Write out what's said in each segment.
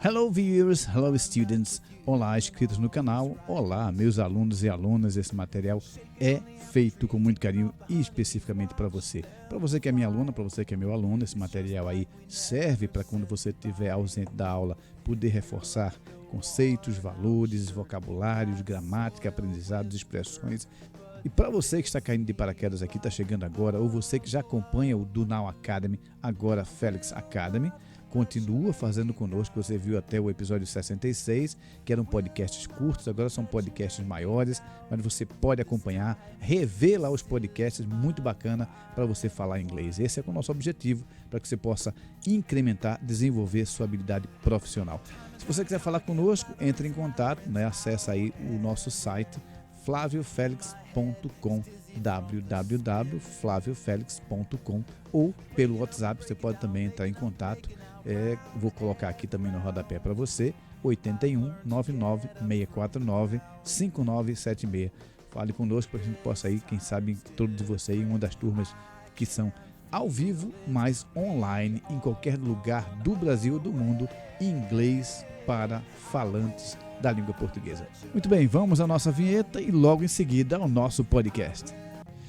Hello viewers, hello students, olá inscritos no canal, olá meus alunos e alunas. Esse material é feito com muito carinho e especificamente para você que é minha aluna, para você que é meu aluno. Esse material aí serve para quando você estiver ausente da aula poder reforçar conceitos, valores, vocabulários, gramática, aprendizados, expressões. E para você que está caindo de paraquedas aqui, está chegando agora, ou você que já acompanha o Do Now Academy, agora Felix Academy, continua fazendo conosco. Você viu até o episódio 66, que eram podcasts curtos, agora são podcasts maiores, mas você pode acompanhar, rever lá os podcasts, muito bacana para você falar inglês. Esse é o nosso objetivo, para que você possa incrementar, desenvolver sua habilidade profissional. Se você quiser falar conosco, entre em contato, né? Acesse aí o nosso site flaviofelix.com, www.flaviofelix.com, ou pelo WhatsApp. Você pode também entrar em contato. Vou colocar aqui também no rodapé para você, 81 99 649 5976. Fale conosco para que a gente possa ir, quem sabe, todos de você em uma das turmas que são ao vivo, mas online, em qualquer lugar do Brasil ou do mundo, em inglês para falantes da língua portuguesa. Muito bem, vamos à nossa vinheta e logo em seguida ao nosso podcast.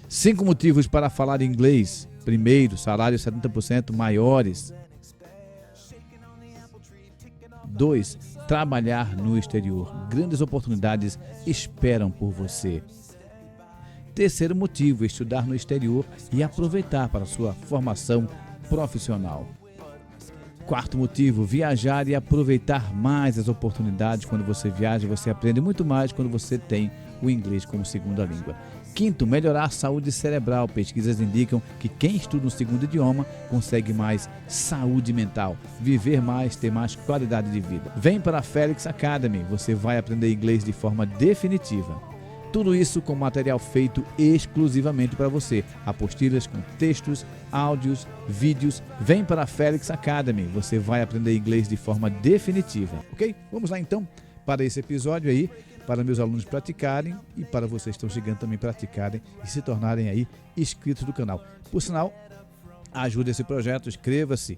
5 motivos para falar inglês. Primeiro, salários 70% maiores. 2. Trabalhar no exterior. Grandes oportunidades esperam por você. Terceiro motivo, estudar no exterior e aproveitar para sua formação profissional. Quarto motivo, viajar e aproveitar mais as oportunidades. Quando você viaja, você aprende muito mais quando você tem o inglês como segunda língua. Quinto, melhorar a saúde cerebral. Pesquisas indicam que quem estuda um segundo idioma consegue mais saúde mental, viver mais, ter mais qualidade de vida. Vem para a Felix Academy, você vai aprender inglês de forma definitiva. Tudo isso com material feito exclusivamente para você. Apostilas com textos, áudios, vídeos. Vem para a Felix Academy, você vai aprender inglês de forma definitiva. Ok? Vamos lá então para esse episódio aí, para meus alunos praticarem e para vocês que estão chegando também praticarem e se tornarem aí inscritos do canal. Por sinal, ajude esse projeto, inscreva-se,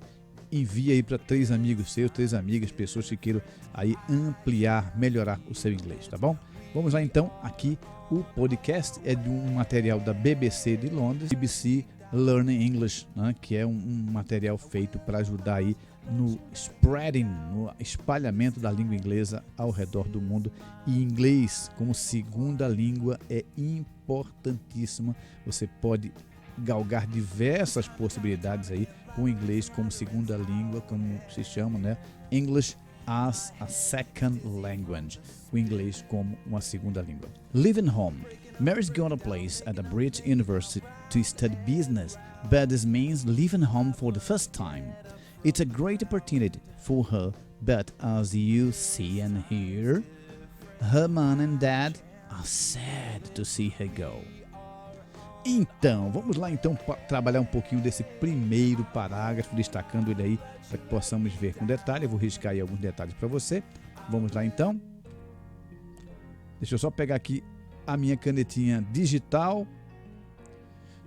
envie aí para 3 amigos seus, 3 amigas, pessoas que queiram aí ampliar, melhorar o seu inglês, tá bom? Vamos lá então, aqui o podcast é de um material da BBC de Londres, BBC Learning English, né, que é um material feito para ajudar aí no spreading, no espalhamento da língua inglesa ao redor do mundo. E inglês como segunda língua é importantíssimo. Você pode galgar diversas possibilidades aí com o inglês como segunda língua, como se chama, né? English as a second language, o inglês como uma segunda língua. Living home. Mary's got a place at the British University to study business, but this means leaving home for the first time. It's a great opportunity for her, but as you see and hear, her mom and dad are sad to see her go. Então, vamos lá então trabalhar um pouquinho desse primeiro parágrafo, destacando ele aí para que possamos ver com detalhe. Eu vou riscar aí alguns detalhes para você. Vamos lá então. Deixa eu só pegar aqui a minha canetinha digital.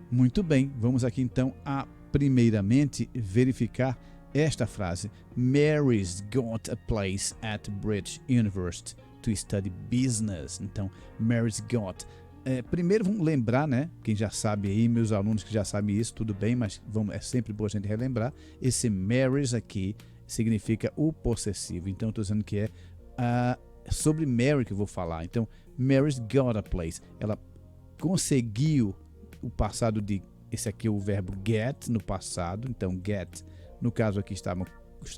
Muito bem, vamos aqui então a primeiramente verificar esta frase. Mary's got a place at British University to study business. Então, Mary's got. Primeiro vamos lembrar, né? Quem já sabe aí, meus alunos que já sabem isso, tudo bem, mas é sempre bom a gente relembrar. Esse Mary's aqui significa o possessivo. Então, eu estou dizendo que é sobre Mary que eu vou falar. Então, Mary's got a place. Ela conseguiu o passado de... Esse aqui é o verbo get no passado. Então, get, no caso aqui está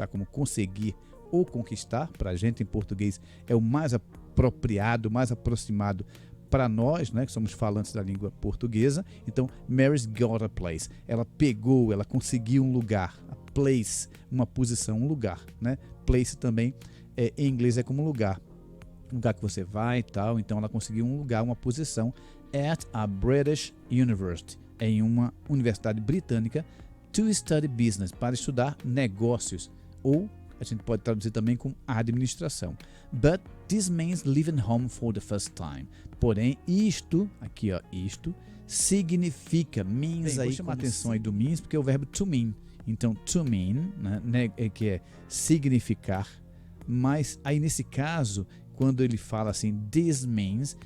como conseguir ou conquistar. Para a gente em português é o mais apropriado, mais aproximado para nós, né, que somos falantes da língua portuguesa. Então, Mary's got a place. Ela pegou, ela conseguiu um lugar. A place, uma posição, um lugar, né? Place também, em inglês, é como lugar. Um lugar que você vai e tal. Então, ela conseguiu um lugar, uma posição at a British University, em uma universidade britânica, to study business, para estudar negócios, ou a gente pode traduzir também com administração. But this means leaving home for the first time. Porém, isto, aqui ó, isto significa, means. Bem, aí, vou chamar a atenção aí do means, porque é o verbo to mean. Então, to mean, né, que é significar, mas aí nesse caso, quando ele fala assim, this means,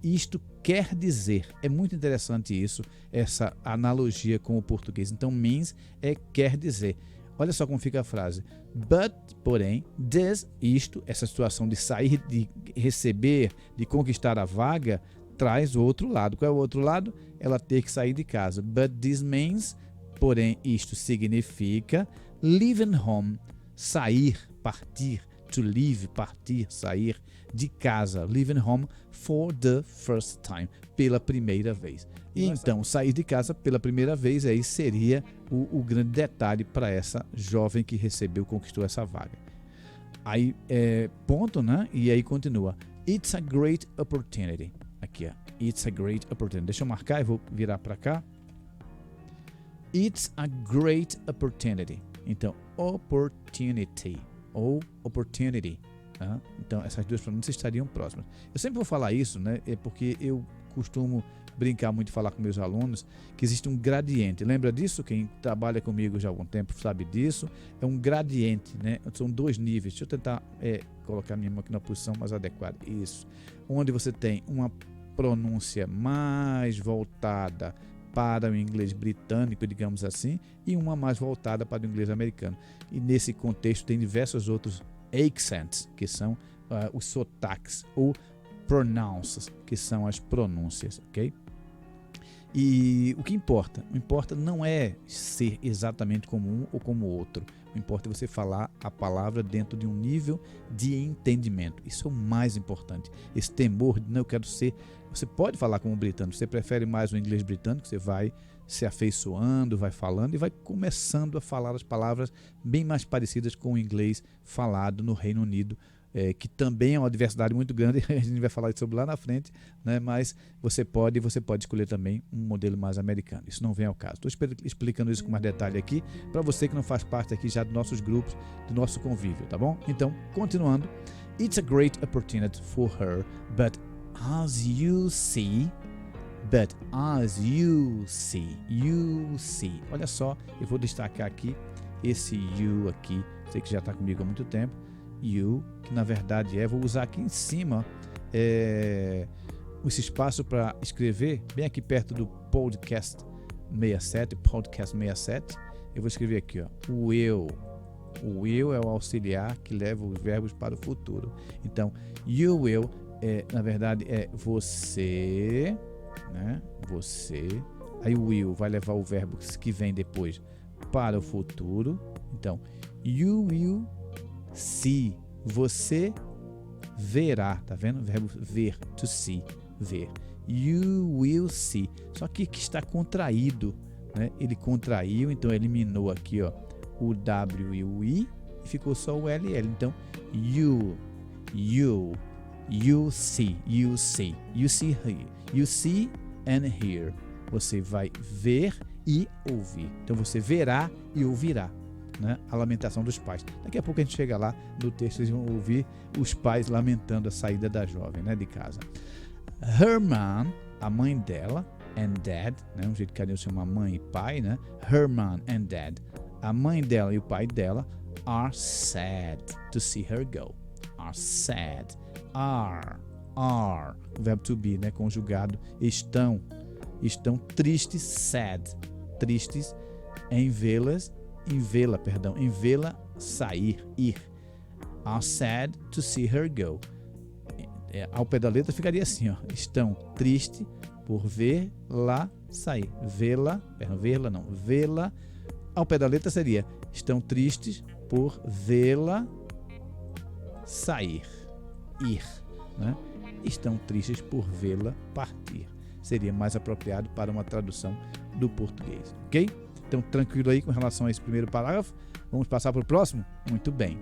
isto quer dizer. É muito interessante isso, essa analogia com o português. Então, means quer dizer. Olha só como fica a frase. But, porém, this, isto, essa situação de sair, de receber, de conquistar a vaga, traz o outro lado. Qual é o outro lado? Ela ter que sair de casa. But this means, porém, isto significa leaving home, sair, partir. To leave, partir, sair de casa. Leaving home for the first time, pela primeira vez. E então, sair de casa pela primeira vez, aí seria o grande detalhe para essa jovem que conquistou essa vaga. Aí, ponto, né? E aí continua. It's a great opportunity. Aqui, ó. It's a great opportunity. Deixa eu marcar e vou virar para cá. It's a great opportunity. Então, opportunity ou opportunity. Tá? Então, essas duas pronúncias estariam próximas. Eu sempre vou falar isso, né? Porque eu costumo brincar muito e falar com meus alunos que existe um gradiente. Lembra disso? Quem trabalha comigo já há algum tempo sabe disso. É um gradiente, né? São dois níveis. Deixa eu tentar colocar minha mão aqui na posição mais adequada. Isso. Onde você tem uma pronúncia mais voltada para o inglês britânico, digamos assim, e uma mais voltada para o inglês americano. E nesse contexto tem diversos outros accents, que são os sotaques, ou pronounces, que são as pronúncias, ok? E o que importa? O importa não é ser exatamente como um ou como outro. O importa é você falar a palavra dentro de um nível de entendimento. Isso é o mais importante. Esse temor de não, eu quero ser... Você pode falar como britânico, você prefere mais o inglês britânico, você vai se afeiçoando, vai falando e vai começando a falar as palavras bem mais parecidas com o inglês falado no Reino Unido, que também é uma diversidade muito grande, a gente vai falar sobre lá na frente, né? Mas você pode escolher também um modelo mais americano. Isso não vem ao caso. Estou explicando isso com mais detalhe aqui, para você que não faz parte aqui já dos nossos grupos, do nosso convívio, tá bom? Então, continuando. It's a great opportunity for her, but as you see, olha só, eu vou destacar aqui esse you aqui, sei que já está comigo há muito tempo, you, que na verdade vou usar aqui em cima esse espaço para escrever, bem aqui perto do podcast 67, eu vou escrever aqui, ó, o will é o auxiliar que leva os verbos para o futuro. Então, you will, na verdade, é você, né? Você, aí o will vai levar o verbo que vem depois para o futuro. Então, you will see, você verá, tá vendo? O verbo ver, to see, ver. You will see, só que está contraído, né? Ele contraiu, então eliminou aqui, ó, o W e o I e ficou só o LL. Então, you see and hear. Você vai ver e ouvir. Então, você verá e ouvirá, né? A lamentação dos pais. Daqui a pouco a gente chega lá no texto, vocês vão ouvir os pais lamentando a saída da jovem, né, de casa. Her mom, a mãe dela, and dad, né, um jeito carinhoso de chamar mãe e pai, né? Her mom and dad, a mãe dela e o pai dela, are sad to see her go. Are sad. Are, o verbo to be, né, conjugado, estão tristes, sad, tristes em vê-la sair, ir. Are sad to see her go. Ao pé da letra ficaria assim, ó, estão tristes por vê-la sair. Vê-la, ao pé da letra seria, estão tristes por vê-la sair, ir, né? Estão tristes por vê-la partir. Seria mais apropriado para uma tradução do português, ok? Então, tranquilo aí com relação a esse primeiro parágrafo. Vamos passar para o próximo? Muito bem.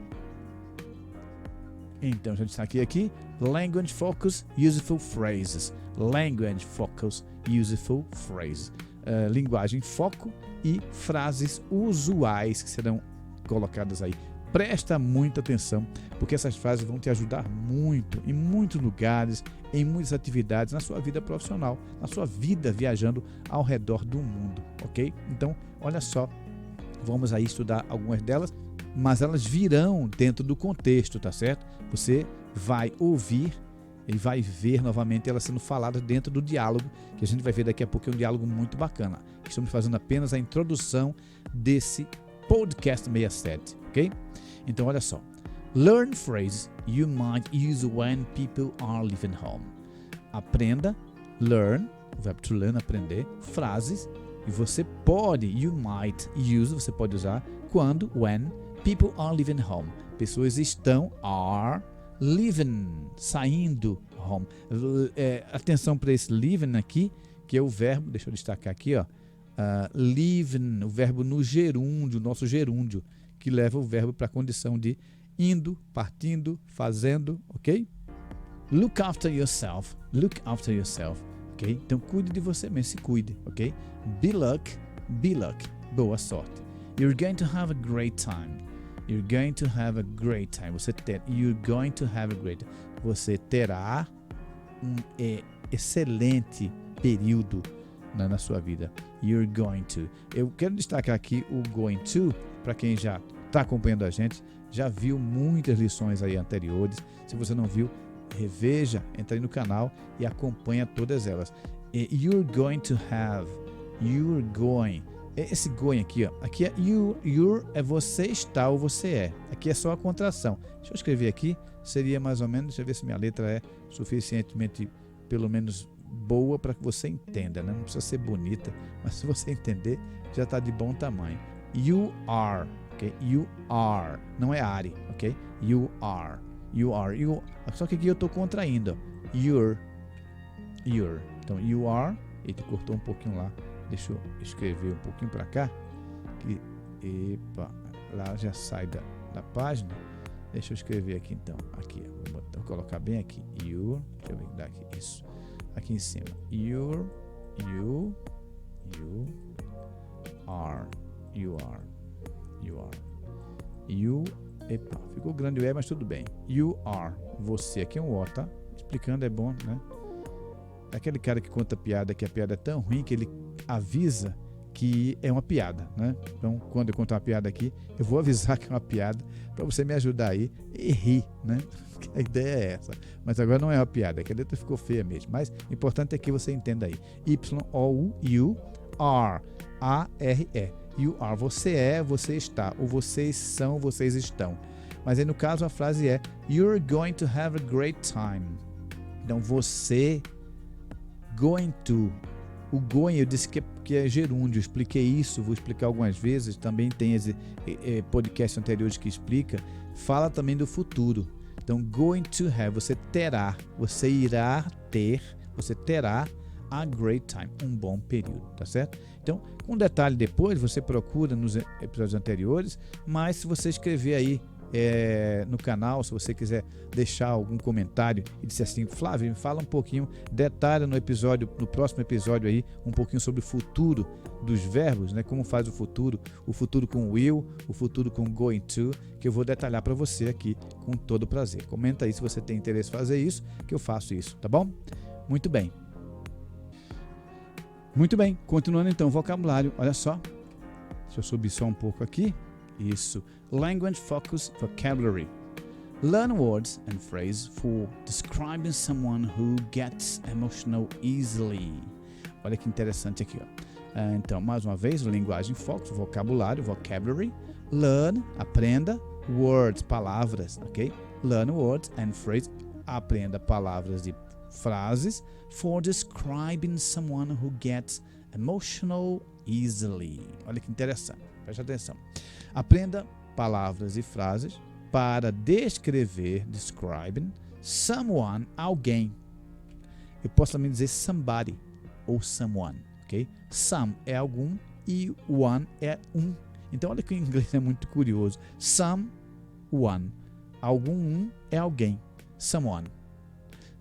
Então, já destaquei aqui, Language Focus, Useful Phrases. Language Focus, Useful Phrases. Linguagem foco e frases usuais que serão colocadas aí. Presta muita atenção, porque essas frases vão te ajudar muito, em muitos lugares, em muitas atividades, na sua vida profissional, na sua vida viajando ao redor do mundo, ok? Então, olha só Vamos aí estudar algumas delas, mas elas virão dentro do contexto, tá certo? Você vai ouvir e vai ver novamente elas sendo faladas dentro do diálogo, que a gente vai ver daqui a pouco, é um diálogo muito bacana. Estamos fazendo apenas a introdução desse podcast 67, ok? Então, olha só. Learn phrases you might use when people are leaving home. Aprenda, learn, o verbo to learn, aprender, frases, e você pode, you might use, você pode usar quando, when, people are leaving home. Pessoas estão, are, leaving, saindo home. Atenção para esse leaving aqui, que é o verbo, deixa eu destacar aqui, ó. Leaving, o verbo no gerúndio, nosso gerúndio, que leva o verbo para a condição de indo, partindo, fazendo, ok? Look after yourself, ok? Então cuide de você mesmo, se cuide, ok? Be luck, boa sorte. You're going to have a great time. You're going to have a great time. You're going to have a great time. Você terá um excelente período na sua vida. You're going to. Eu quero destacar aqui o going to, para quem já está acompanhando a gente, já viu muitas lições aí anteriores. Se você não viu, reveja, entra aí no canal e acompanha todas elas. You're going to have, you're going. Esse going aqui, ó, aqui é you're é você está ou você é. Aqui é só a contração. Deixa eu escrever aqui, seria mais ou menos, deixa eu ver se minha letra é suficientemente, pelo menos, boa para que você entenda, né? Não precisa ser bonita, mas se você entender, já está de bom tamanho. You are, ok? You are, não é are, ok? You are. Só que aqui eu estou contraindo, ó. You're. Então, you are, ele cortou um pouquinho lá. Deixa eu escrever um pouquinho para cá, que lá já sai da página. Deixa eu escrever aqui então, aqui, vou colocar bem aqui, you, deixa eu ver daqui, isso, aqui em cima, you are, ficou grande o E, mas tudo bem, you are, você, aqui é um O, tá? Explicando é bom, né? É aquele cara que conta piada, que a piada é tão ruim que ele avisa que é uma piada, né? Então, quando eu contar uma piada aqui, eu vou avisar que é uma piada para você me ajudar aí e rir, né? A ideia é essa. Mas agora não é uma piada, é que a letra ficou feia mesmo. Mas o importante é que você entenda aí. Y-O-U, are, A-R-E. You are, você é, você está. Ou vocês são, vocês estão. Mas aí no caso a frase é You're going to have a great time. Então, você going to. O going, eu disse que é gerúndio, eu expliquei isso, vou explicar algumas vezes, também tem esse podcast anteriores que explica, fala também do futuro. Então, going to have, você terá, você irá ter, você terá a great time, um bom período, tá certo? Então, com detalhe depois, você procura nos episódios anteriores, mas se você escrever aí no canal, se você quiser deixar algum comentário e disser assim, Flávio, me fala um pouquinho, detalha no próximo episódio aí, um pouquinho sobre o futuro dos verbos, né? Como faz o futuro com will, o futuro com going to, que eu vou detalhar para você aqui com todo prazer. Comenta aí se você tem interesse em fazer isso, que eu faço isso, tá bom? Muito bem, continuando então o vocabulário, olha só, deixa eu subir só um pouco aqui. Isso. Language Focus Vocabulary. Learn words and phrases for describing someone who gets emotional easily. Olha que interessante aqui, ó. Então, mais uma vez, linguagem focus, vocabulário, vocabulary. Learn, aprenda. Words, palavras, ok? Learn words and phrases. Aprenda palavras e frases for describing someone who gets emotional easily. Olha que interessante. Preste atenção. Aprenda palavras e frases para descrever, describing, someone, alguém. Eu posso também dizer somebody ou someone, ok? Some é algum e one é um. Então, olha que o inglês é muito curioso. Someone, algum é alguém. Someone.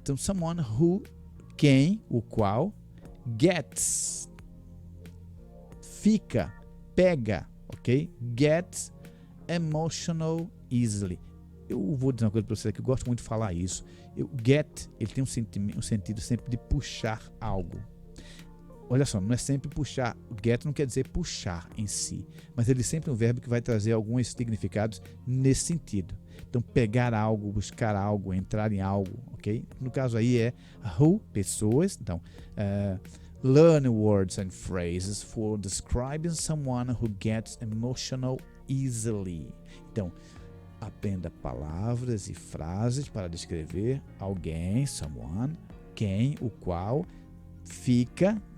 Então, someone who, quem, o qual, gets, fica, pega, ok? Gets emotional easily. Eu vou dizer uma coisa para você que eu gosto muito de falar isso. Get, ele tem um sentido sempre de puxar algo. olha só, não é sempre puxar. Get não quer dizer puxar em si, mas ele sempre é um verbo que vai trazer alguns significados nesse sentido. Então, pegar algo, buscar algo, entrar em algo, ok? No caso aí é who, pessoas. Então, learn words and phrases for describing someone who gets emotional easily. Então, aprenda palavras e frases para descrever alguém, someone, quem, o qual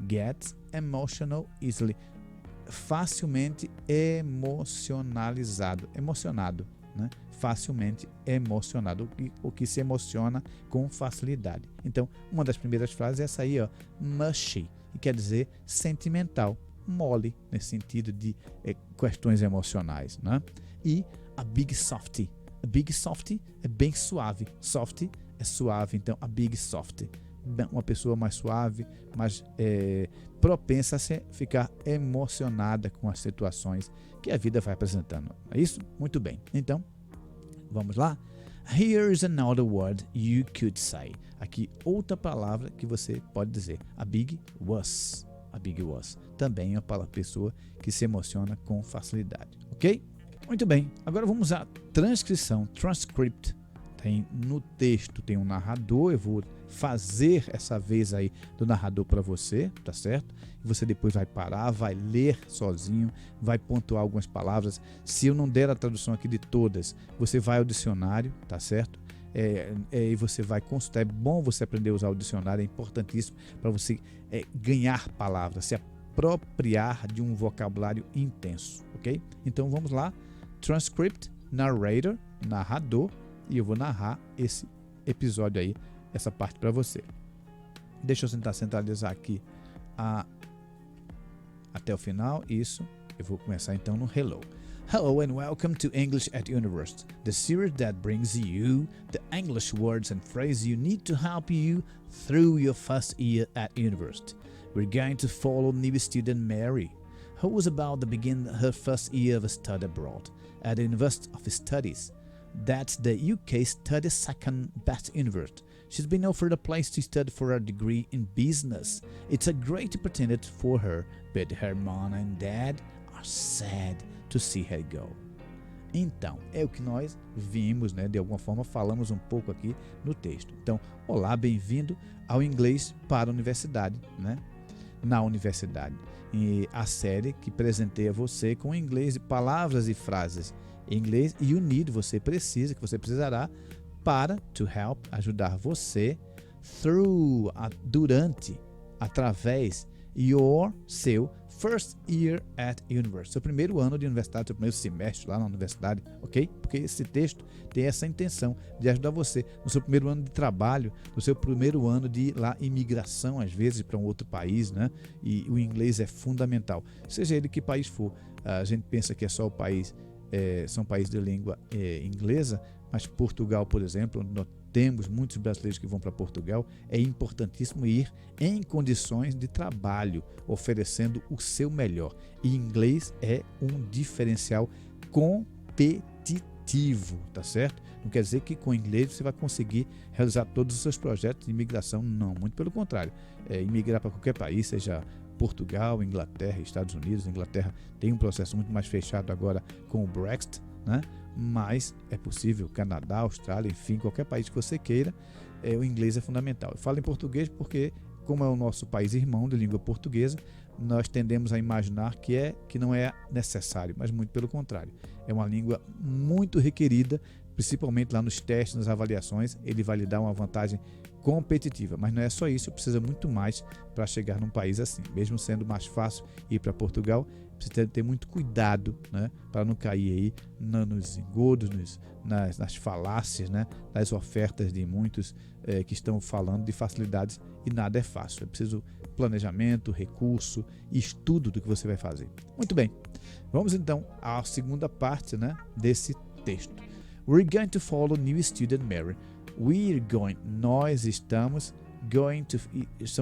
gets emotional easily, facilmente emocionado, né? Facilmente emocionado, o que se emociona com facilidade. Então, uma das primeiras frases é essa aí, ó, mushy, que quer dizer sentimental, mole, nesse sentido de questões emocionais, né? E a big softy. A big softy é bem suave. Softy é suave, então a big softy. Uma pessoa mais suave, mais propensa a ficar emocionada com as situações que a vida vai apresentando. É isso? Muito bem. Então, vamos lá? Here's another word you could say. Aqui, outra palavra que você pode dizer. A big was. A big was. Também é uma pessoa que se emociona com facilidade. Ok? Muito bem. Agora vamos à transcrição. Transcript. No texto tem um narrador, eu vou fazer essa vez aí do narrador para você, tá certo? E você depois vai parar, vai ler sozinho, vai pontuar algumas palavras. Se eu não der a tradução aqui de todas, você vai ao dicionário, tá certo? E você vai consultar. É bom você aprender a usar o dicionário, é importantíssimo para você ganhar palavras, se apropriar de um vocabulário intenso, ok? Então vamos lá. Transcript, narrator, narrador. E eu vou narrar esse episódio aí, essa parte para você. Deixa eu tentar centralizar aqui até o final. Isso. Eu vou começar então no hello. Hello and welcome to English at University, the series that brings you the English words and phrases you need to help you through your first year at university. We're going to follow new student Mary, who was about to begin her first year of study abroad at the University of Studies. That's the UK's 32nd best university. She's been offered a place to study for a degree in business. It's a great opportunity for her, but her mom and dad are sad to see her go. Então, é o que nós vimos, né? De alguma forma falamos um pouco aqui no texto. Então, olá, bem-vindo ao Inglês para a Universidade, né? Na Universidade. E a série que presenteia você com inglês de palavras e frases em inglês, e você precisará para to help, ajudar você através seu first year at university, seu primeiro ano de universidade, seu primeiro semestre lá na universidade, ok? Porque esse texto tem essa intenção de ajudar você no seu primeiro ano de trabalho, no seu primeiro ano de imigração, às vezes, para um outro país, né? E o inglês é fundamental, seja ele que país for. A gente pensa que é só o país, são países de língua inglesa, mas Portugal, por exemplo, nós temos muitos brasileiros que vão para Portugal, é importantíssimo ir em condições de trabalho, oferecendo o seu melhor. E inglês é um diferencial competitivo, tá certo? Não quer dizer que com inglês você vai conseguir realizar todos os seus projetos de imigração, não, muito pelo contrário. Imigrar para qualquer país, seja Portugal, Inglaterra, Estados Unidos. Inglaterra tem um processo muito mais fechado agora com o Brexit, né? Mas é possível, Canadá, Austrália, enfim, qualquer país que você queira, o inglês é fundamental. Eu falo em português porque, como é o nosso país irmão de língua portuguesa, nós tendemos a imaginar que não é necessário, mas muito pelo contrário. É uma língua muito requerida, principalmente lá nos testes, nas avaliações, ele vai lhe dar uma vantagem competitiva, mas não é só isso, precisa muito mais para chegar num país assim. Mesmo sendo mais fácil ir para Portugal, precisa ter muito cuidado, né, para não cair aí nos engodos, nas falácias, né, nas ofertas de muitos que estão falando de facilidades, e nada é fácil. É preciso planejamento, recurso e estudo do que você vai fazer. Muito bem, vamos então à segunda parte, né, desse texto. We're going to follow new student Mary. Nós estamos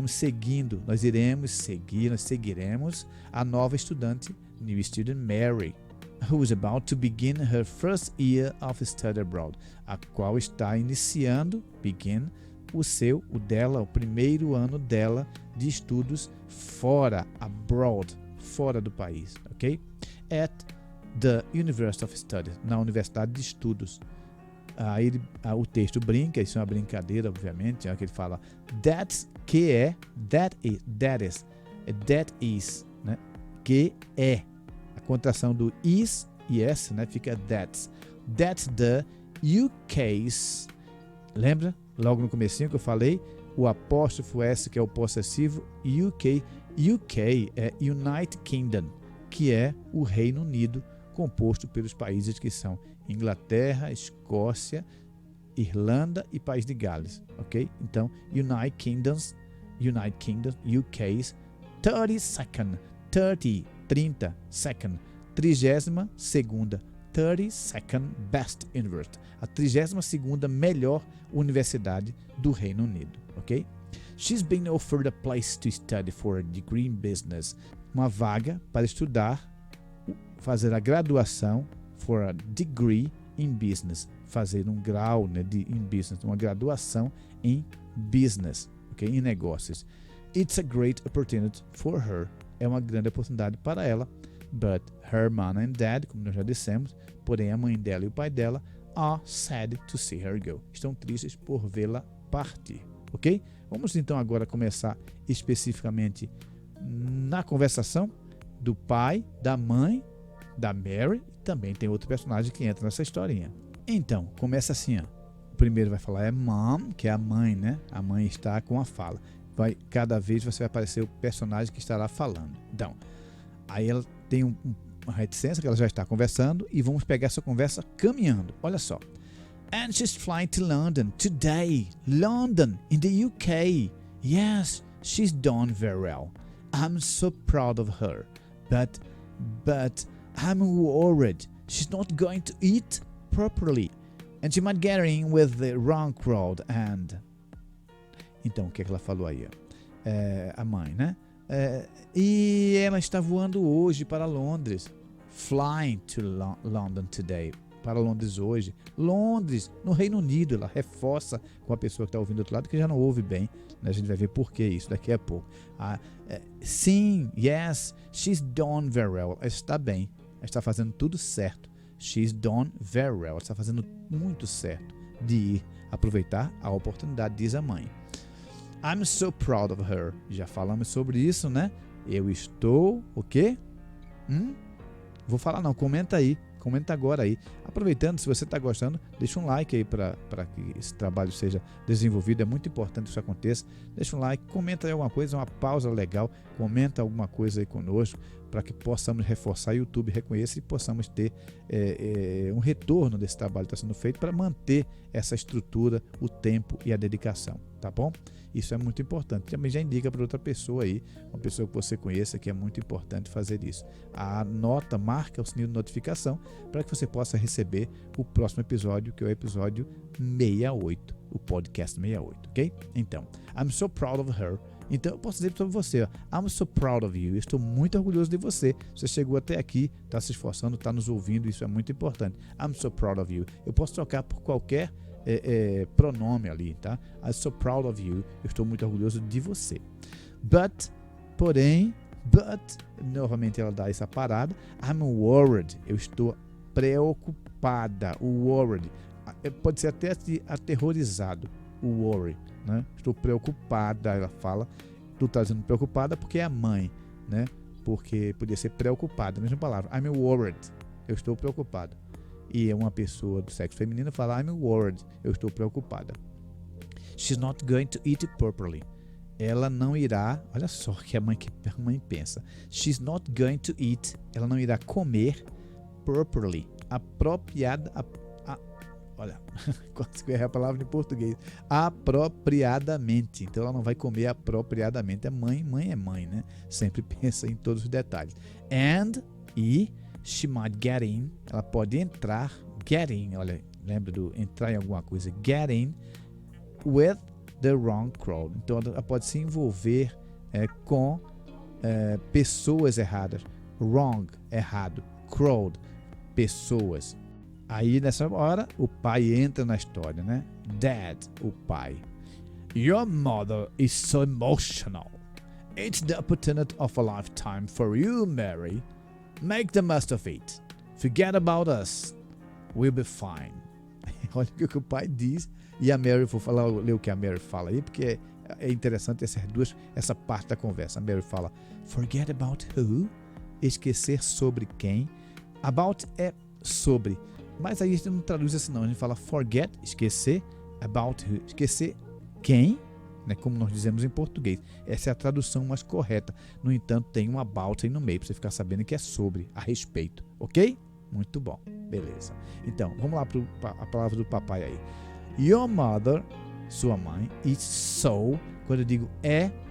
seguindo, nós seguiremos a nova estudante, new student Mary, who is about to begin her first year of study abroad, a qual está iniciando, o dela, o primeiro ano dela de estudos fora, abroad, fora do país, ok? At the University of Studies, na Universidade de Estudos. Aí o texto brinca, isso é uma brincadeira, obviamente, que ele fala that's, que é, that is, né? Que é. A contração do is e s, né? Fica that's the UK's. Lembra? Logo no comecinho que eu falei, o apóstrofo S, que é o possessivo, UK é United Kingdom, que é o Reino Unido, composto pelos países que são Inglaterra, Escócia, Irlanda e País de Gales, ok? Então, United Kingdom, UK's 32nd, 32nd Best University, a 32ª melhor universidade do Reino Unido, ok? She's been offered a place to study for a degree in business, uma vaga para estudar, fazer a graduação for a degree in business, fazer um grau, né, in business, uma graduação em business, ok? Em negócios. It's a great opportunity for her, é uma grande oportunidade para ela, but her mom and dad, como nós já dissemos, porém a mãe dela e o pai dela are sad to see her go, estão tristes por vê-la partir, ok? Vamos então agora começar especificamente na conversação do pai, da mãe, da Mary, e também tem outro personagem que entra nessa historinha. Então, começa assim, ó. O primeiro vai falar é mom, que é a mãe, né? A mãe está com a fala. Cada vez você vai aparecer o personagem que estará falando. Então, aí ela tem uma reticência que ela já está conversando e vamos pegar essa conversa caminhando. Olha só. And she's flying to London today. London, in the UK. Yes, she's done very well. I'm so proud of her. But I'm worried. She's not going to eat properly. And she might get in with the wrong crowd and... Então, o que ela falou aí? A mãe, né? E ela está voando hoje para Londres. Flying to London today. Para Londres hoje. Londres, no Reino Unido. Ela reforça com a pessoa que está ouvindo do outro lado que já não ouve bem. Né? A gente vai ver por que isso daqui a pouco. Sim, yes, she's done very well. Ela está bem. Ela está fazendo tudo certo. She's done very well. Ela está fazendo muito certo de ir aproveitar a oportunidade, diz a mãe. I'm so proud of her. Já falamos sobre isso, né? Eu estou... O quê? Vou falar não, comenta aí. Comenta agora aí. Aproveitando, se você está gostando, deixa um like aí para que esse trabalho seja desenvolvido. É muito importante que isso aconteça. Deixa um like, comenta aí alguma coisa, uma pausa legal. Comenta alguma coisa aí conosco para que possamos reforçar, o YouTube reconheça e possamos ter um retorno desse trabalho que está sendo feito para manter essa estrutura, o tempo e a dedicação, tá bom? Isso é muito importante. Também já indica para outra pessoa aí, uma pessoa que você conheça, que é muito importante fazer isso. Marca o sininho de notificação para que você possa receber o próximo episódio, que é o episódio 68, o podcast 68, ok? Então, I'm so proud of her. Então eu posso dizer sobre você, I'm so proud of you. Eu estou muito orgulhoso de você. Você chegou até aqui, está se esforçando, está nos ouvindo, isso é muito importante. I'm so proud of you. Eu posso trocar por qualquer pronome ali, tá? I'm so proud of you. Eu estou muito orgulhoso de você. Porém, novamente ela dá essa parada. I'm worried. Eu estou preocupada. O worried. Pode ser até aterrorizado. O worry, né? Estou preocupada, ela fala. Tu está dizendo preocupada porque é a mãe, né? Porque podia ser preocupada, a mesma palavra. I'm worried. Eu estou preocupado. E uma pessoa do sexo feminino fala I'm worried. Eu estou preocupada. She's not going to eat properly. Ela não irá, olha só que a mãe pensa. She's not going to eat. Ela não irá comer properly. Olha, quase que eu errei a palavra em português. Apropriadamente. Então ela não vai comer apropriadamente. É mãe é mãe, né? Sempre pensa em todos os detalhes. She might get in. Ela pode entrar. Get in, olha, lembra do entrar em alguma coisa. Get in with the wrong crowd. Então ela pode se envolver com pessoas erradas. Wrong, errado. Crowd, pessoas. Aí nessa hora o pai entra na história, né? Dad, o pai. Your mother is so emotional. It's the opportunity of a lifetime for you, Mary. Make the most of it. Forget about us. We'll be fine. Olha o que o pai diz. E a Mary, vou ler o que a Mary fala aí, porque é interessante essa parte da conversa. A Mary fala, forget about who? Esquecer sobre quem? About é sobre. Mas aí a gente não traduz assim não. A gente fala forget, esquecer. About who? Esquecer quem? Né, como nós dizemos em português. Essa é a tradução mais correta. No entanto, tem um about aí no meio, para você ficar sabendo que é sobre, a respeito. Ok? Muito bom. Beleza. Então, vamos lá para a palavra do papai aí. Your mother, sua mãe, is so, quando eu digo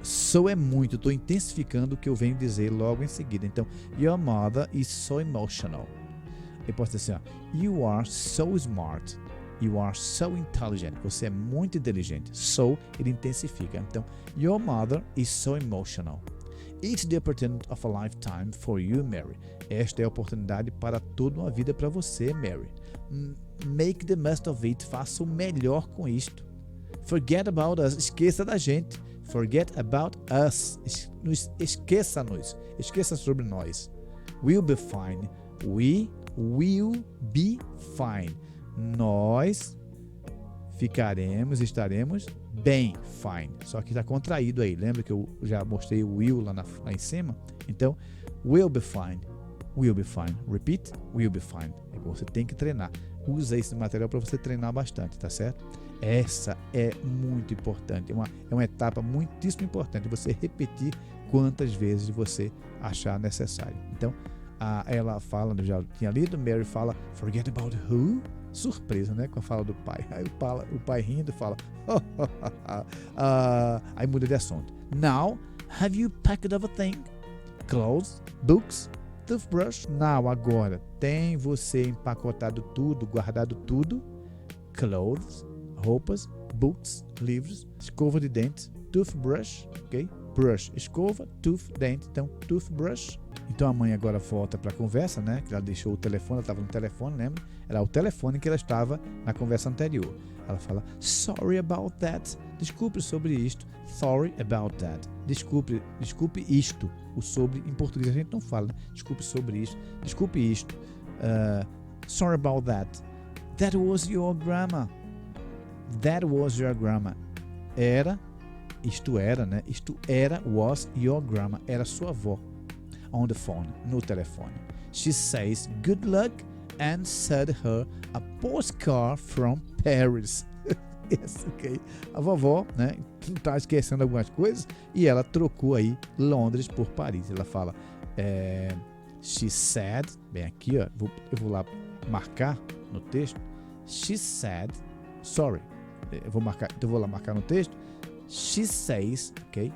so é muito, estou intensificando o que eu venho dizer logo em seguida. Então, your mother is so emotional. Eu posso dizer assim, ó, you are so smart. You are so intelligent. Você é muito inteligente. So, ele intensifica. Então, your mother is so emotional. It's the opportunity of a lifetime for you, Mary. Esta é a oportunidade para toda uma vida para você, Mary. Make the most of it. Faça o melhor com isto. Forget about us. Esqueça da gente. Forget about us. Esqueça-nos. Esqueça sobre nós. We'll be fine. We will be fine. Nós estaremos bem, fine. Só que está contraído aí. Lembra que eu já mostrei o will lá em cima? Então, we'll be fine. We'll be fine. Repeat, we'll be fine. Você tem que treinar. Usa esse material para você treinar bastante, tá certo? Essa é muito importante. É uma etapa muitíssimo importante. Você repetir quantas vezes você achar necessário. Então, ela fala, eu já tinha lido, Mary fala, forget about who? Surpresa, né? Com a fala do pai. Aí o pai rindo fala, aí muda de assunto. Now, have you packed everything? Clothes, books, toothbrush? Now, agora, tem você empacotado tudo, guardado tudo? Clothes, roupas, books, livros, escova de dentes, toothbrush, ok? Brush, escova, tooth, dente, então toothbrush. Então a mãe agora volta para a conversa, né? Que ela deixou o telefone, ela estava no telefone, lembra? Era o telefone que ela estava na conversa anterior. Ela fala, sorry about that. Desculpe sobre isto. Sorry about that. Desculpe isto. O sobre, em português a gente não fala, né? Desculpe sobre isto. Desculpe isto. Sorry about that. That was your grandma. That was your grandma. Isto era, né? Isto era, was your grandma. Era sua avó. On the phone, no telefone. She says good luck and sent her a postcard from Paris. Yes, okay. A vovó, né, tá esquecendo algumas coisas e ela trocou aí Londres por Paris. Ela fala, she said, bem aqui, ó, eu vou lá marcar no texto. She said, sorry, eu vou lá marcar no texto. She says, ok?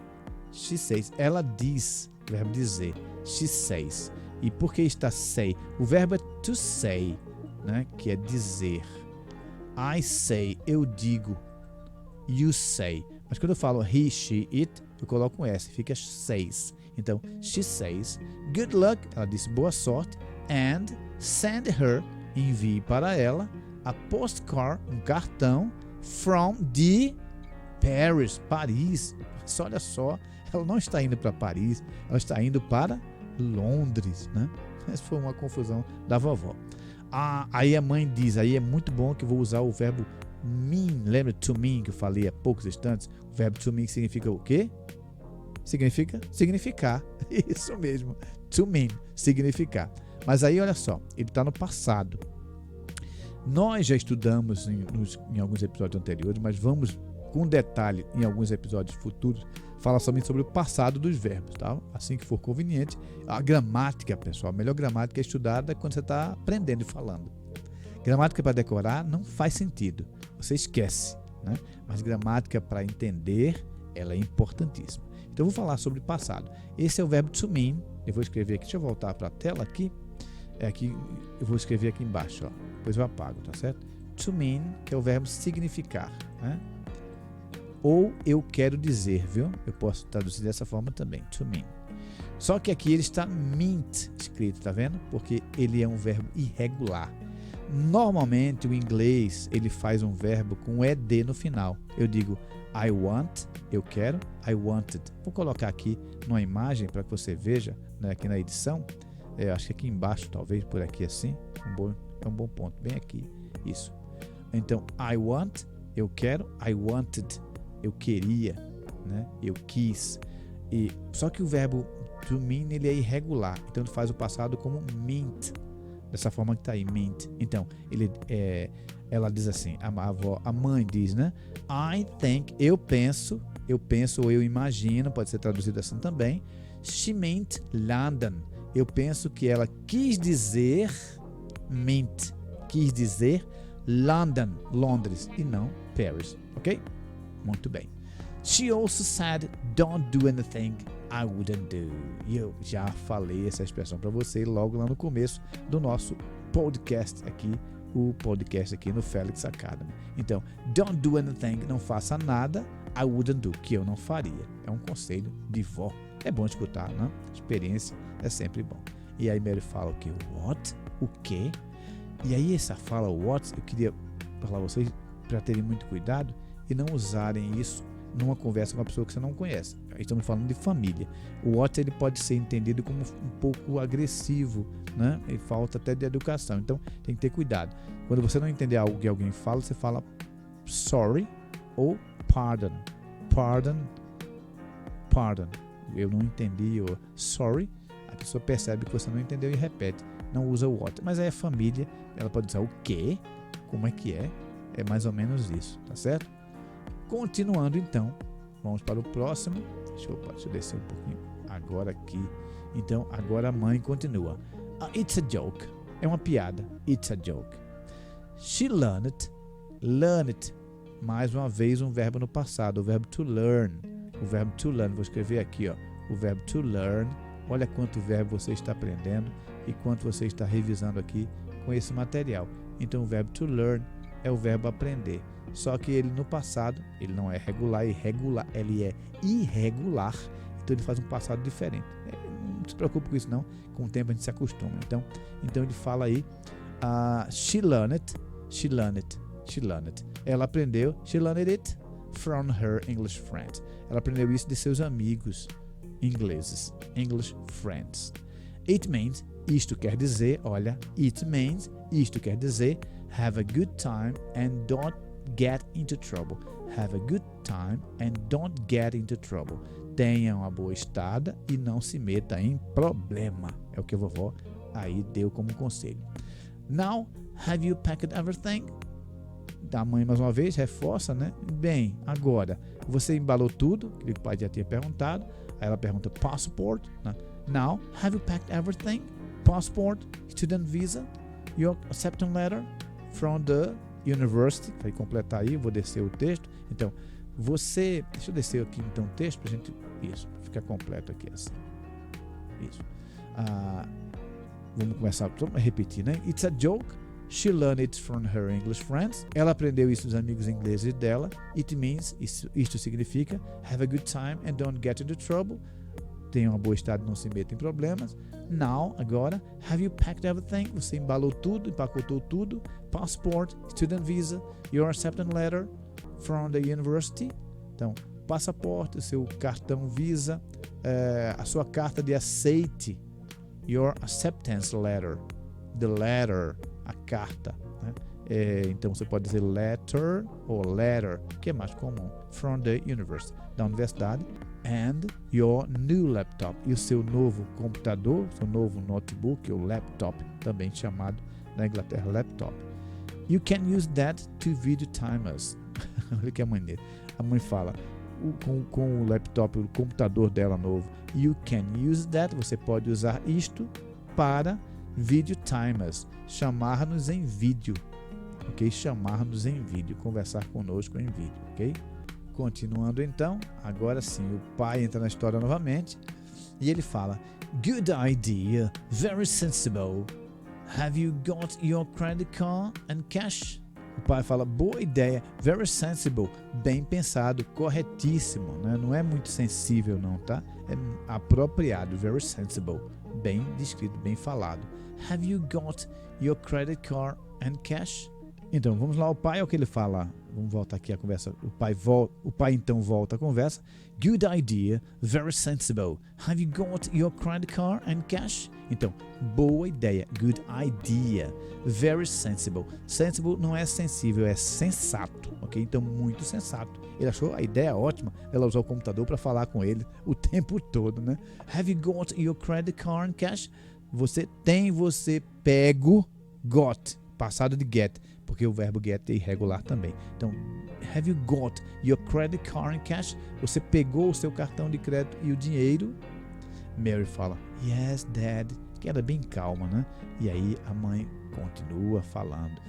She says, ela diz, o verbo dizer. She says. E por que está say? O verbo é to say, né? Que é dizer. I say, eu digo. You say. Mas quando eu falo he, she, it, eu coloco um S, fica says. Então, she says, good luck, ela disse boa sorte, and send her, envie para ela, a postcard, um cartão, from the Paris, Paris. Mas olha só, ela não está indo para Paris, ela está indo para Londres, né? Essa foi uma confusão da vovó. Aí a mãe diz, aí é muito bom que eu vou usar o verbo mean. Lembra to mean que eu falei há poucos instantes? O verbo to mean significa o quê? Significa significar. Isso mesmo. To mean, significar. Mas aí olha só, ele está no passado. Nós já estudamos em alguns episódios anteriores, mas vamos com detalhe em alguns episódios futuros falar somente sobre o passado dos verbos, tá? Assim que for conveniente. A gramática, pessoal, a melhor gramática é estudada quando você está aprendendo e falando. Gramática para decorar não faz sentido, você esquece, né? Mas gramática para entender, ela é importantíssima. Então eu vou falar sobre passado. Esse é o verbo to mean. Eu vou escrever aqui, deixa eu voltar para a tela aqui. Aqui eu vou escrever aqui embaixo, ó. Depois eu apago, tá certo? To mean, que é o verbo significar, né? Ou eu quero dizer, viu? Eu posso traduzir dessa forma também, to mean. Só que aqui ele está meant escrito, tá vendo? Porque ele é um verbo irregular. Normalmente o inglês ele faz um verbo com ed no final. Eu digo I want, eu quero, I wanted. Vou colocar aqui numa imagem para que você veja, né, aqui na edição. Acho que aqui embaixo, talvez por aqui assim. É um bom ponto, bem aqui. Isso. Então, I want, eu quero, I wanted, eu queria, né? Eu quis. Só que o verbo to mean ele é irregular, então ele faz o passado como meant, dessa forma que está aí, meant. Então, ela diz assim, a mãe diz, né? I think, eu penso ou eu imagino, pode ser traduzido assim também. She meant London. Eu penso que ela quis dizer London, Londres, e não Paris, ok? Muito bem. She also said, don't do anything I wouldn't do. E eu já falei essa expressão para você logo lá no começo do nosso podcast aqui, o podcast aqui no Felix Academy. Então, don't do anything, não faça nada, I wouldn't do, que eu não faria. É um conselho de vó. É bom escutar, né? Experiência é sempre bom. E aí Mary fala o quê? What? O quê? E aí essa fala what, eu queria falar a vocês para terem muito cuidado e não usarem isso numa conversa com uma pessoa que você não conhece. Estamos falando de família. O what ele pode ser entendido como um pouco agressivo, né? E falta até de educação. Então tem que ter cuidado. Quando você não entender algo que alguém fala, você fala sorry ou pardon. Pardon. Eu não entendi, ou sorry. A pessoa percebe que você não entendeu e repete. Não usa o what. Mas aí a família, ela pode dizer o quê? Como é que é? É mais ou menos isso, tá certo? Continuando então, vamos para o próximo. Deixa eu descer um pouquinho. Agora aqui. Então, agora a mãe continua. It's a joke. É uma piada. It's a joke. She learned it. Mais uma vez um verbo no passado. O verbo to learn. Vou escrever aqui, ó. O verbo to learn. Olha quanto verbo você está aprendendo e quanto você está revisando aqui com esse material. Então, o verbo to learn é o verbo aprender. Só que ele no passado, ele não é regular, ele é irregular. Então ele faz um passado diferente. Não se preocupe com isso não, com o tempo a gente se acostuma. Então ele fala aí, she learned it. Ela aprendeu, she learned it from her English friends. Ela aprendeu isso de seus amigos ingleses, English friends. It means, isto quer dizer, have a good time and don't get into trouble. Have a good time and don't get into trouble. Tenha uma boa estada e não se meta em problema. É o que a vovó aí deu como conselho. Now, have you packed everything? A mãe mais uma vez reforça, né? Bem, agora, você embalou tudo? Que o pai já tinha perguntado. Aí ela pergunta passport, né? Now, have you packed everything? Passport, student visa, your acceptance letter from the university. Vai completar aí, vou descer o texto. Então, deixa eu descer aqui então o texto pra gente, isso, ficar completo aqui assim. Isso. Vamos começar, vamos repetir, né? It's a joke. She learned it from her English friends. Ela aprendeu isso dos amigos ingleses dela. It means, isto significa, have a good time and don't get into trouble. Tenha uma boa estada e não se meta em problemas. Now, agora, have you packed everything? Você embalou tudo, empacotou tudo. Passport, student visa, your acceptance letter from the university. Então, passaporte, seu cartão Visa, a sua carta de aceite, your acceptance letter, the letter, a carta, né? Então você pode dizer letter ou letter, que é mais comum, from the university, da universidade, and your new laptop, e o seu novo computador, seu novo notebook ou laptop, também chamado na Inglaterra laptop. You can use that to video time us. Olha que maneira. A mãe fala, com o laptop, o computador dela novo, you can use that, você pode usar isto para video timers, chamar-nos em vídeo, ok? Chamar-nos em vídeo, conversar conosco em vídeo, ok? Continuando então, agora sim, o pai entra na história novamente e ele fala, good idea, very sensible, have you got your credit card and cash? O pai fala, boa ideia, very sensible, bem pensado, corretíssimo, né? Não é muito sensível não, tá? É apropriado, very sensible, bem descrito, bem falado. Have you got your credit card and cash? Então, vamos lá, o pai é o que ele fala. Vamos voltar aqui a conversa. O pai então volta a conversa. Good idea, very sensible. Have you got your credit card and cash? Então, boa ideia, good idea, very sensible. Sensible não é sensível, é sensato, ok? Então, muito sensato. Ele achou a ideia ótima, ela usou o computador para falar com ele o tempo todo, né? Have you got your credit card and cash? Você pego, got, passado de get, porque o verbo get é irregular também. Então, have you got your credit card and cash? Você pegou o seu cartão de crédito e o dinheiro? Mary fala, yes, Dad, que era bem calma, né? E aí a mãe continua falando,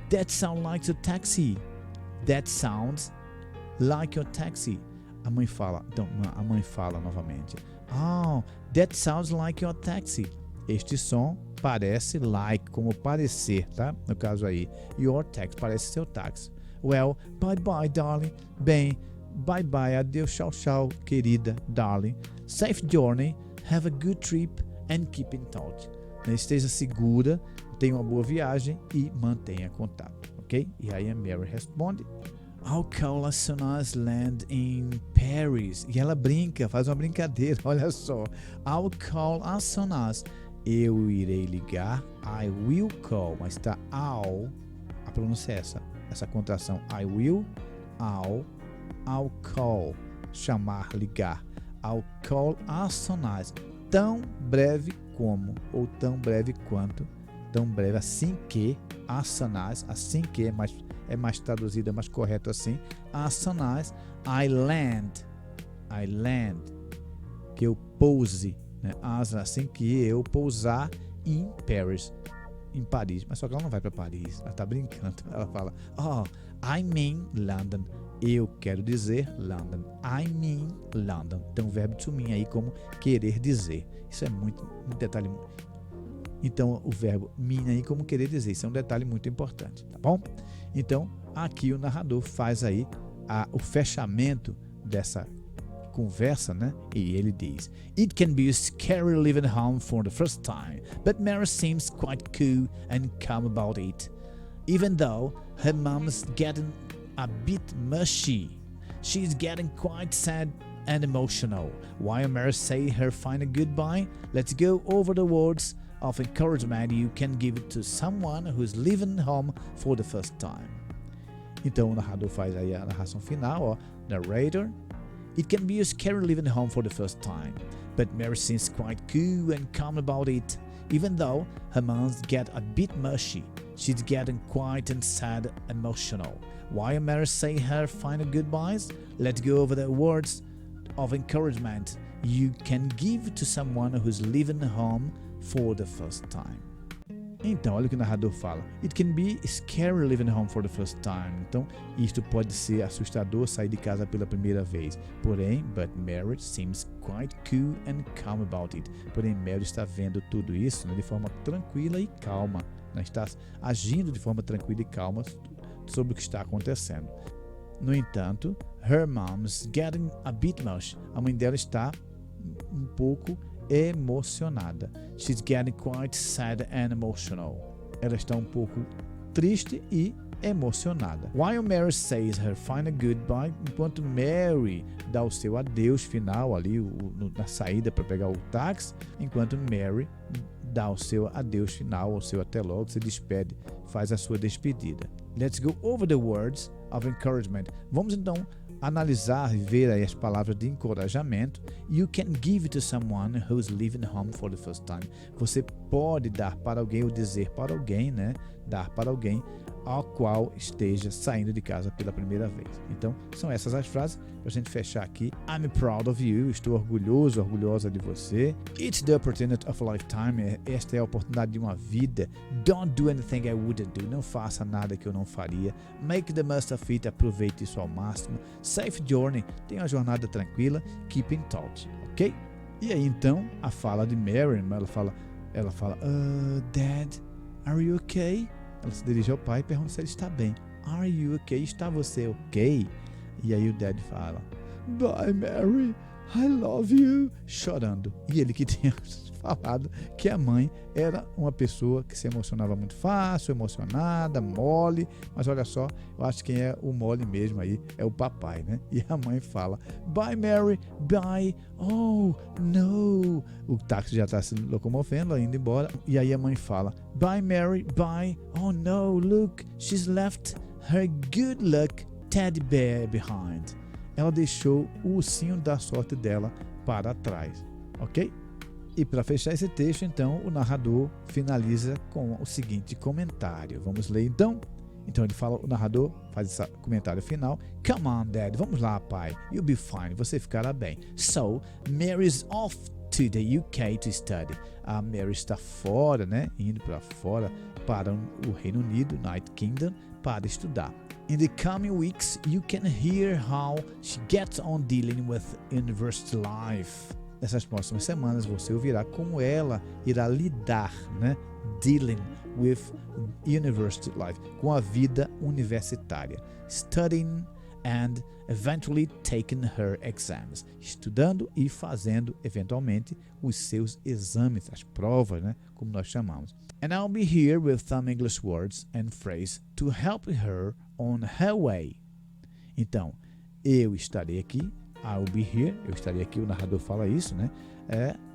that sounds like your taxi. That sounds like your taxi. A mãe fala novamente, that sounds like your taxi. Este som parece like, como parecer, tá? No caso aí, your taxi, parece seu táxi. Well, bye bye, darling. Bem, bye bye, adeus, tchau, tchau, querida, darling. Safe journey, have a good trip and keep in touch. Esteja segura, tenha uma boa viagem e mantenha contato, ok? E aí a Mary responde, I'll call as soon as land in Paris. E ela brinca, faz uma brincadeira, olha só. I'll call as soon as. Eu irei ligar, I will call, mas tá I'll, a pronúncia é essa contração, I will, I'll call, chamar, ligar, I'll call as soon as, tão breve como, ou tão breve quanto, tão breve, assim que, as soon as, assim que é mais traduzido, é mais correto assim, as soon as I land, que eu pouse, né? Assim que eu pousar em Paris, mas só que ela não vai para Paris, ela está brincando, ela fala, I mean London, eu quero dizer London, I mean London, então o verbo to mean aí como querer dizer, isso é muito detalhe, então o verbo mean aí como querer dizer, isso é um detalhe muito importante, tá bom? Então aqui o narrador faz aí o fechamento dessa conversa, né? E ele diz, It can be scary leaving home for the first time, but Mary seems quite cool and calm about it. Even though her mom's getting a bit mushy, she's getting quite sad and emotional. While Mary say her final goodbye, let's go over the words of encouragement you can give to someone who's leaving home for the first time. Então o narrador faz aí a narração final, narrator. It can be scary leaving home for the first time, but Mary seems quite cool and calm about it. Even though her mom's get a bit mushy, she's getting quiet and sad, emotional. While Mary say her final goodbyes, let's go over the words of encouragement you can give to someone who's leaving home for the first time. Então, olha o que o narrador fala. It can be scary leaving home for the first time. Então, isto pode ser assustador sair de casa pela primeira vez. Porém, but Mary seems quite cool and calm about it. Porém, Mary está vendo tudo isso, né, de forma tranquila e calma. Né, está agindo de forma tranquila e calma sobre o que está acontecendo. No entanto, her mom's getting a bit much. A mãe dela está um pouco emocionada. She's getting quite sad and emotional. Ela está um pouco triste e emocionada. While Mary says her final goodbye, enquanto Mary dá o seu adeus final ali na saída para pegar o táxi, enquanto Mary dá o seu adeus final, o seu até logo, se despede, faz a sua despedida. Let's go over the words of encouragement. Vamos então analisar e ver aí as palavras de encorajamento. You can give to someone who's leaving home for the first time. Você pode dar para alguém ou dizer para alguém, né? Dar para alguém ao qual esteja saindo de casa pela primeira vez. Então, são essas as frases para a gente fechar aqui. I'm proud of you. Estou orgulhoso, orgulhosa de você. It's the opportunity of a lifetime. Esta é a oportunidade de uma vida. Don't do anything I wouldn't do. Não faça nada que eu não faria. Make the most of it. Aproveite isso ao máximo. Safe journey. Tenha uma jornada tranquila. Keep in touch. Ok? E aí, então, a fala de Mary, ela fala, Dad, are you okay? Ela se dirige ao pai e pergunta se ele está bem. Are you okay? Está você ok? E aí o Dad fala, Bye, Mary. I love you, chorando. E ele que tinha falado que a mãe era uma pessoa que se emocionava muito fácil, emocionada, mole, mas olha só, eu acho que quem é o mole mesmo aí é o papai, né? E a mãe fala, bye Mary, bye, oh no, o táxi já está se locomovendo, indo embora, e aí a mãe fala, bye Mary, bye, oh no, look, she's left her good luck teddy bear behind. Ela deixou o ursinho da sorte dela para trás, ok? E para fechar esse texto, então, o narrador finaliza com o seguinte comentário. Vamos ler então? Então ele fala, o narrador faz esse comentário final. Come on, Dad, vamos lá, pai. You'll be fine, você ficará bem. So, Mary's off to the UK to study. A Mary está fora, né? Indo para fora para o Reino Unido, United Kingdom, para estudar. In the coming weeks, you can hear how she gets on dealing with university life. Nessas próximas semanas você ouvirá como ela irá lidar, né? Dealing with university life, com a vida universitária. Studying and eventually taking her exams. Estudando e fazendo, eventualmente, os seus exames, as provas, né? Como nós chamamos. And I'll be here with some English words and phrases to help her on her way. Então, eu estarei aqui. I'll be here, eu estarei aqui, o narrador fala isso, né?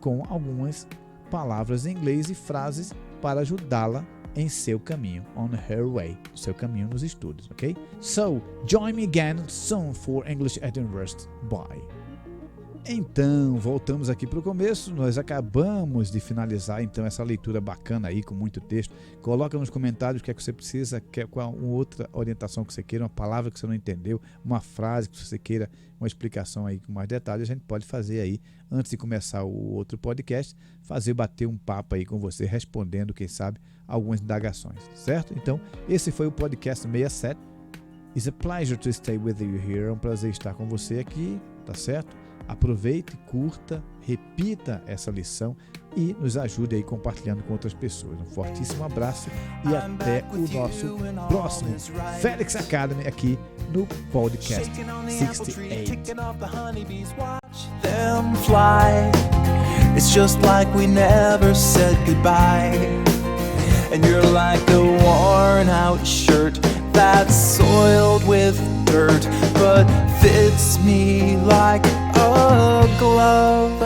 Com algumas palavras em inglês e frases para ajudá-la em seu caminho, on her way, seu caminho nos estudos, ok? So, join me again soon for English at University. Bye. Então, voltamos aqui para o começo, nós acabamos de finalizar então essa leitura bacana aí, com muito texto. Coloca nos comentários o que é que você precisa, qual outra orientação que você queira, uma palavra que você não entendeu, uma frase que você queira, uma explicação aí com mais detalhes, a gente pode fazer aí, antes de começar o outro podcast, bater um papo aí com você, respondendo, quem sabe, algumas indagações, certo? Então, esse foi o podcast 67. It's a pleasure to stay with you here, é um prazer estar com você aqui, tá certo? Aproveite, curta, repita essa lição e nos ajude aí compartilhando com outras pessoas. Um fortíssimo abraço e até o nosso próximo Felix Academy aqui no podcast 68. It's just like we never said goodbye. And you're like a worn out shirt that's soiled with dirt, but fits me like a glove.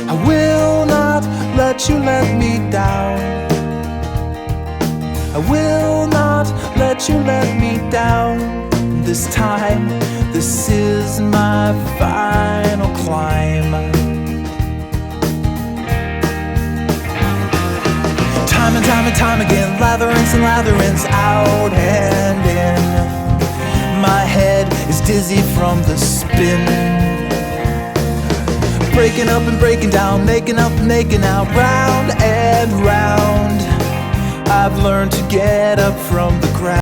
I will not let you let me down. I will not let you let me down. This time, this is my final climb. Time and time again, latherings and latherings, out and in. My head is dizzy from the spin. Breaking up and breaking down, making up and making out, round and round. I've learned to get up from the ground.